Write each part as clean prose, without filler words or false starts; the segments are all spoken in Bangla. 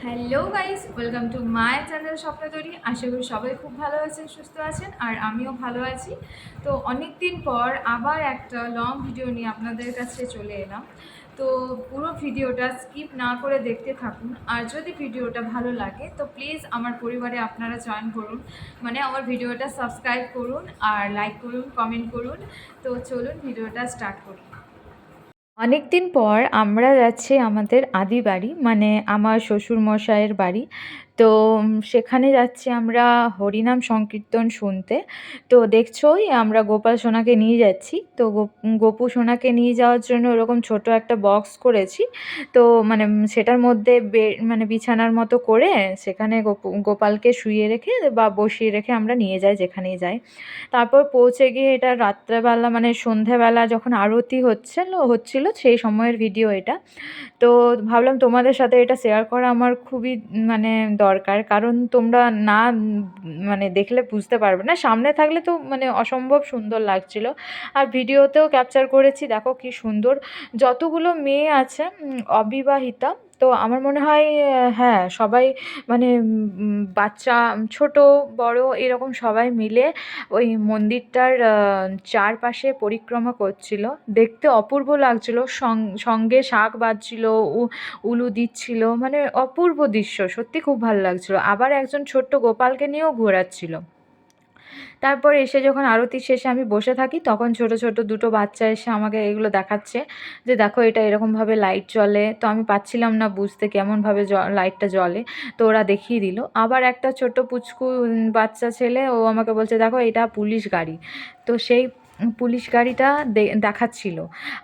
Hello guys, welcome to my channel স্বপ্ন তৈরি। আশা করি সবাই খুব ভালো আছেন, সুস্থ আছেন, আর আমিও ভালো আছি। তো অনেক দিন পর আবার একটা লং ভিডিও নিয়ে আপনাদের কাছে চলে এলাম। তো পুরো ভিডিওটা স্কিপ না করে দেখতে থাকুন, আর যদি ভিডিওটা ভালো লাগে তো প্লিজ আমার পরিবারে আপনারা জয়েন করুন, মানে আমার ভিডিওটা সাবস্ক্রাইব করুন আর লাইক করুন, কমেন্ট করুন। তো চলুন ভিডিওটা স্টার্ট করি। অনেক দিন পর আমরা যাচ্ছি আমাদের আদি বাড়ি, মানে আমার শ্বশুরমশাইয়ের বাড়ি। তো সেখানে যাচ্ছি আমরা হরিনাম সংকীর্তন শুনতে। তো দেখছোই আমরা গোপাল সোনাকে নিয়ে যাচ্ছি। তো গোপু সোনাকে নিয়ে যাওয়ার জন্য ওরকম ছোট একটা বক্স করেছি। তো মানে সেটার মধ্যে মানে বিছানার মতো করে সেখানে গোপালকে শুইয়ে রেখে বা বসিয়ে রেখে আমরা নিয়ে যাই যেখানেই যাই। তারপর পৌঁছে গিয়ে এটা রাত্রেবেলা, মানে সন্ধ্যাবেলা যখন আরতি হচ্ছিল সেই সময়ের ভিডিও এটা। তো ভাবলাম তোমাদের সাথে এটা শেয়ার করা আমার খুবই মানে দরকার, কারণ তোমরা না মানে দেখলে বুঝতে পারবে না, সামনে থাকলে তো মানে অসম্ভব সুন্দর লাগছিল। আর ভিডিওতেও ক্যাপচার করেছি, দেখো কি সুন্দর। যতগুলো মেয়ে আছে অবিবাহিতা, তো আমার মনে হয় হ্যাঁ সবাই মানে বাচ্চা, ছোট বড় এরকম সবাই মিলে ওই মন্দিরটার চারপাশে পরিক্রমা করছিল। দেখতে অপূর্ব লাগছিল, সঙ্গে শাঁখ বাজছিল, উলু দিচ্ছিল, মানে অপূর্ব দৃশ্য, সত্যি খুব ভালো লাগছিল। আবার একজন ছোট্ট গোপালকে নিয়েও ঘোরাচ্ছিল। তারপর এসে যখন আরতি শেষে আমি বসে থাকি, তখন ছোট ছোট দুটো বাচ্চা এসে আমাকে এগুলো দেখাচ্ছে যে দেখো এটা এরকমভাবে লাইট জ্বলে। তো আমি পাচ্ছিলাম না বুঝতে কেমনভাবে লাইটটা জ্বলে। তো ওরা দেখিয়ে দিল। আবার একটা ছোট পুচকু বাচ্চা ছেলে, ও আমাকে বলছে দেখো এটা পুলিশ গাড়ি। তো সেই পুলিশ গাড়িটা দেখাচ্ছিল।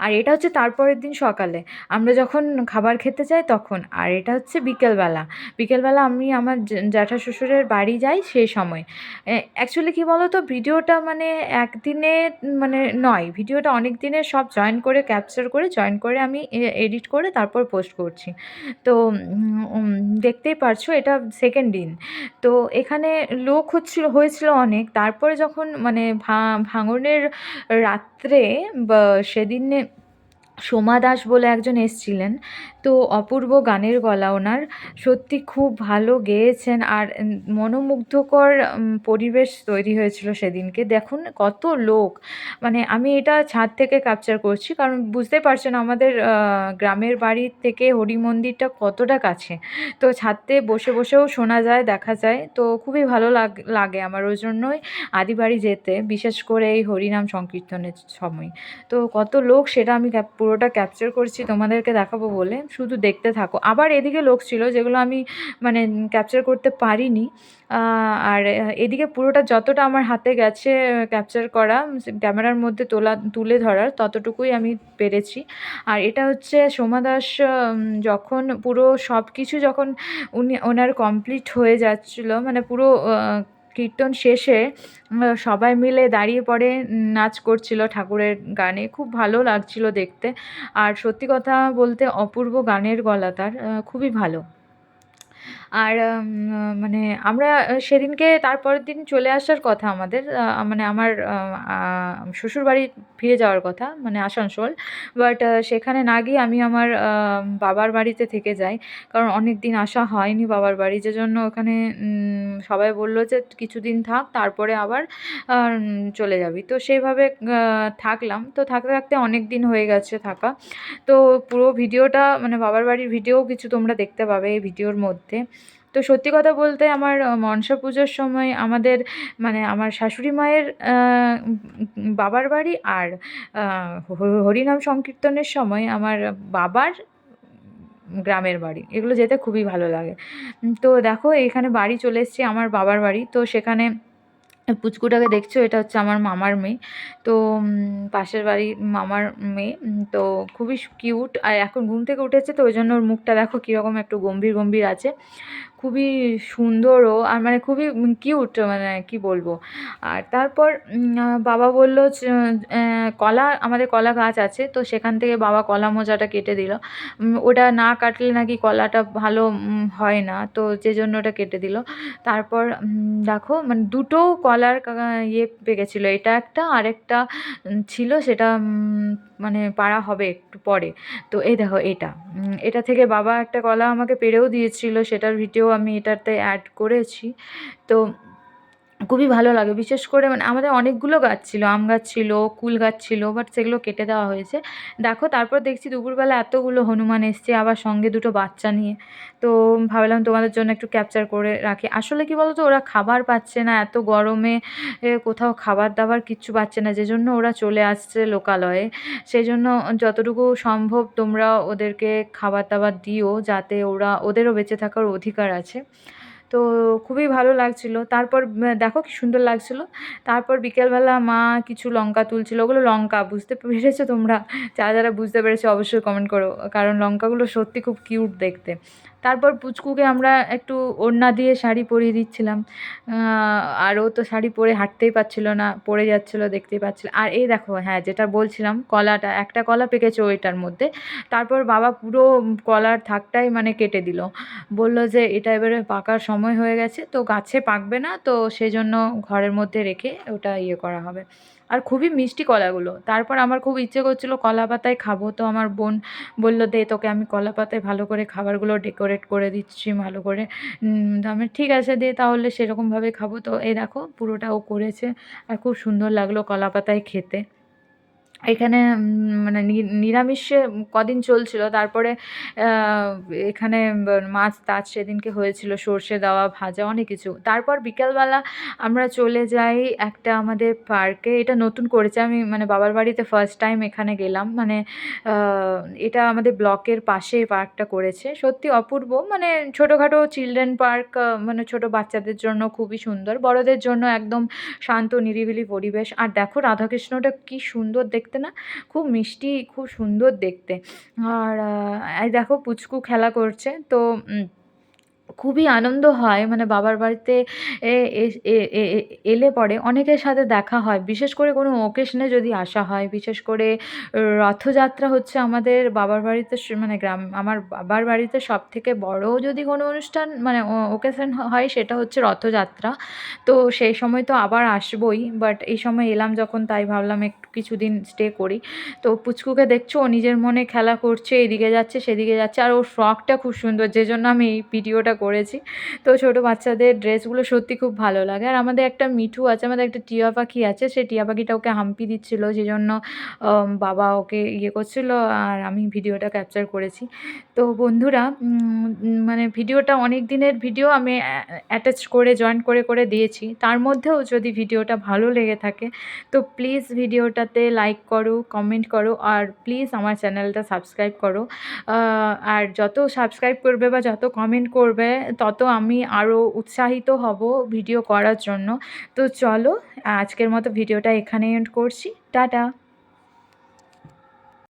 আর এটা হচ্ছে তারপরের দিন সকালে আমরা যখন খাবার খেতে যাই তখন। আর এটা হচ্ছে বিকেলবেলা। বিকেলবেলা আমি আমার জ্যাঠা শ্বশুরের বাড়ি যাই সেই সময়। অ্যাকচুয়ালি কী বলো তো, ভিডিওটা মানে একদিনে মানে নয়, ভিডিওটা অনেক দিনের সব ক্যাপচার করে জয়েন করে আমি এডিট করে তারপর পোস্ট করছি। তো দেখতেই পারছো এটা সেকেন্ড দিন। তো এখানে লোক হয়েছিল অনেক। তারপরে যখন মানে ভাঙনের রাত্রে বা সেদিনে সোমা দাস বলে একজন এসছিলেন। তো অপূর্ব গানের গলা ওনার, সত্যি খুব ভালো গেয়েছেন। আর মনোমুগ্ধকর পরিবেশ তৈরি হয়েছিল সেদিনকে। দেখুন কত লোক, মানে আমি এটা ছাদ থেকে ক্যাপচার করছি, কারণ বুঝতেই পারছেন আমাদের গ্রামের বাড়ি থেকে হরি মন্দিরটা কতটা কাছে। তো ছাদে বসে বসেও শোনা যায়, দেখা যায়। তো খুবই ভালো লাগে আমার, ওই জন্যই আদি বাড়ি যেতে, বিশেষ করে এই হরিনাম সংকীর্তনের সময়। তো কত লোক সেটা আমি পুরোটা ক্যাপচার করছি তোমাদেরকে দেখাবো বলে, শুধু দেখতে থাকো। আবার এদিকে লোক ছিল যেগুলো আমি মানে ক্যাপচার করতে পারিনি। আর এদিকে পুরোটা যতটা আমার হাতে গেছে ক্যাপচার করা, ক্যামেরার মধ্যে তুলে ধরার ততটুকুই আমি পেরেছি। আর এটা হচ্ছে সোমা দাস যখন পুরো সব কিছু যখন ওনার কমপ্লিট হয়ে যাচ্ছিলো, মানে পুরো কীর্তন শেষে সবাই মিলে দাঁড়িয়ে পড়ে নাচ করছিল ঠাকুরের গানে, খুব ভালো লাগছিল দেখতে। আর সত্যি কথা বলতে অপূর্ব গানের গলা তার, খুবই ভালো। আর মানে আমরা সেদিনকে তারপরের দিন চলে আসার কথা আমাদের, মানে আমার শ্বশুরবাড়ি ফিরে যাওয়ার কথা, মানে আসানসোল। বাট সেখানে না গিয়ে আমি আমার বাবার বাড়িতে থেকে যাই, কারণ অনেক দিন আসা হয়নি বাবার বাড়ি, যে জন্য ওখানে সবাই বললো যে কিছুদিন থাক, তারপরে আবার চলে যাবি। তো সেইভাবে থাকলাম। তো থাকতে থাকতে অনেক দিন হয়ে গেছে থাকা। তো পুরো ভিডিওটা মানে বাবার বাড়ির ভিডিও কিছু তোমরা দেখতে পাবে এই ভিডিওর মধ্যে। তো সত্যি কথা বলতে আমার মনসা পুজোর সময় আমাদের মানে আমার শাশুড়ি মায়ের বাবার বাড়ি আর হরিনাম সংকীর্তনের সময় আমার বাবার গ্রামের বাড়ি, এগুলো যেতে খুবই ভালো লাগে। তো দেখো এখানে বাড়ি চলে এসেছি, আমার বাবার বাড়ি। তো সেখানে পুচকুটাকে দেখছো, এটা হচ্ছে আমার মামার মেয়ে। তো পাশের বাড়ির মামার মেয়ে। তো খুবই কিউট। আর এখন ঘুম থেকে উঠেছে, তো ওই জন্য ওর মুখটা দেখো কীরকম একটু গম্ভীর গম্ভীর আছে, খুবই সুন্দরও, আর মানে খুবই কিউট, মানে কি বলবো। আর তারপর বাবা বললো কলা, আমাদের কলা গাছ আছে, তো সেখান থেকে বাবা কলা মোজাটা কেটে দিল। ওটা না কাটলে নাকি কলাটা ভালো হয় না, তো যে জন্য ওটা কেটে দিল। তারপর দেখো মানে দুটো কলা কলার ইয়ে পেকেছিলো, এটা একটা আরেকটা ছিল, সেটা মানে পাড়া হবে একটু পরে। তো এই দেখো এটা থেকে বাবা একটা কলা আমাকে পেড়েও দিয়েছিল, সেটার ভিডিও আমি এটাতে অ্যাড করেছি। তো খুবই ভালো লাগে, বিশেষ করে মানে আমাদের অনেকগুলো গাছ ছিল, আম গাছ ছিল, কুল গাছ ছিল, বাট সেগুলো কেটে দেওয়া হয়েছে। দেখো তারপর দেখছি দুপুরবেলা এতগুলো হনুমান এসছে, আবার সঙ্গে দুটো বাচ্চা নিয়ে। তো ভাবলাম তোমাদের জন্য একটু ক্যাপচার করে রাখি। আসলে কি বলো তো, ওরা খাবার পাচ্ছে না এত গরমে, কোথাও খাবার দাবার কিচ্ছু পাচ্ছে না, যে জন্য ওরা চলে আসছে লোকালয়ে। সেই জন্য যতটুকু সম্ভব তোমরা ওদেরকে খাবার দাবার দিও, যাতে ওদেরও বেঁচে থাকার অধিকার আছে। তো খুবই ভালো লাগছিল। তারপর দেখো কি সুন্দর লাগছিল। তারপর বিকেলবেলা মা কিছু লঙ্কা তুলছিল, ওগুলো লঙ্কা, বুঝতে পেরেছো তোমরা? যারা যারা বুঝতে পেরেছো অবশ্যই কমেন্ট করো, কারণ লঙ্কাগুলো সত্যি খুব কিউট দেখতে। তারপর পুচকুকে আমরা একটু ওড়না দিয়ে শাড়ি পরিয়ে দিচ্ছিলাম, আর ও তো শাড়ি পরে হাঁটতেই পারছিল না, পড়ে যাচ্ছিলো, দেখতেই পাচ্ছিল। আর এই দেখো, হ্যাঁ যেটা বলছিলাম, কলাটা, একটা কলা পেকেছে ওইটার মধ্যে। তারপর বাবা পুরো কলার থাকটাই মানে কেটে দিল, বলল যে এটা এবারে পাকার সময় হয়ে গেছে, তো গাছে পাকবে না, তো সেজন্য ঘরের মধ্যে রেখে ওটা ইয়ে করা হবে। আর খুবই মিষ্টি কলাগুলো। তারপর আমার খুব ইচ্ছে করছিল কলা পাতায় খাবো, তো আমার বোন বলল দে তোকে আমি কলা পাতায় ভালো করে খাবারগুলো ডেকোরেট করে দিচ্ছি ভালো করে। তো আমি ঠিক আছে দে তাহলে সেরকমভাবে খাবো। তো এই দেখো পুরোটা ও করেছে, আর খুব সুন্দর লাগলো কলা পাতায় খেতে। এখানে মানে নিরামিষে কদিন চলছিল, তারপরে এখানে মাছ টাছ সেদিনকে হয়েছিল, সর্ষে দেওয়া ভাজা অনেক কিছু। তারপর বিকেলবেলা আমরা চলে যাই একটা আমাদের পার্কে, এটা নতুন করেছে, আমি মানে বাবার বাড়িতে ফার্স্ট টাইম এখানে গেলাম। মানে এটা আমাদের ব্লকের পাশে পার্কটা করেছে, সত্যি অপূর্ব, মানে ছোটোখাটো চিলড্রেন পার্ক, মানে ছোটো বাচ্চাদের জন্য খুবই সুন্দর, বড়দের জন্য একদম শান্ত নিরিবিলি পরিবেশ। আর দেখো রাধাকৃষ্ণটা কি সুন্দর দেখতে না, খুব মিষ্টি, খুব সুন্দর দেখতে। আর এই দেখো পুচকু খেলা করছে। তো খুবই আনন্দ হয়, মানে বাবার বাড়িতে এ এস- এ এ এ- এলে পরে অনেকের সাথে দেখা হয়, বিশেষ করে কোনো ওকেশনে যদি আসা হয়। বিশেষ করে রথযাত্রা হচ্ছে আমাদের বাবার বাড়িতে মানে আমার বাবার বাড়িতে সব থেকে বড় যদি কোনো অনুষ্ঠান মানে ওকেশন হয়, সেটা হচ্ছে রথযাত্রা। তো সেই সময় তো আবার আসবই, বাট এই সময় এলাম যখন, তাই ভাবলাম একটু কিছুদিন স্টে করি। তো পুচকুকে দেখছো, ও নিজের মনে খেলা করছে, এদিকে যাচ্ছে সেদিকে যাচ্ছে, আর ওর ফ্রকটা খুব সুন্দর, যে জন্য আমি এই ভিডিওটা করেছি। তো ছোটো বাচ্চাদের ড্রেসগুলো সত্যি খুব ভালো লাগে। আর আমাদের একটা মিঠু আছে, আমাদের একটা টিয়া পাখি আছে, সেই টিয়া পাখিটা ওকে হাম্পি দিচ্ছিল, যে জন্য বাবা ওকে ইয়ে করছিল, আর আমি ভিডিওটা ক্যাপচার করেছি। তো বন্ধুরা, মানে ভিডিওটা অনেক দিনের ভিডিও, আমি অ্যাটাচ করে জয়েন করে করে দিয়েছি। তার মধ্যেও যদি ভিডিওটা ভালো লেগে থাকে, তো প্লিজ ভিডিওটাতে লাইক করো, কমেন্ট করো, আর প্লিজ আমার চ্যানেলটা সাবস্ক্রাইব করো। আর যত সাবস্ক্রাইব করবে বা যত কমেন্ট করবে, তত আমি আরও উৎসাহিত হব ভিডিও করার জন্য। তো চলো, আজকের মতো ভিডিওটা এখানেই এন্ড করছি। টাটা।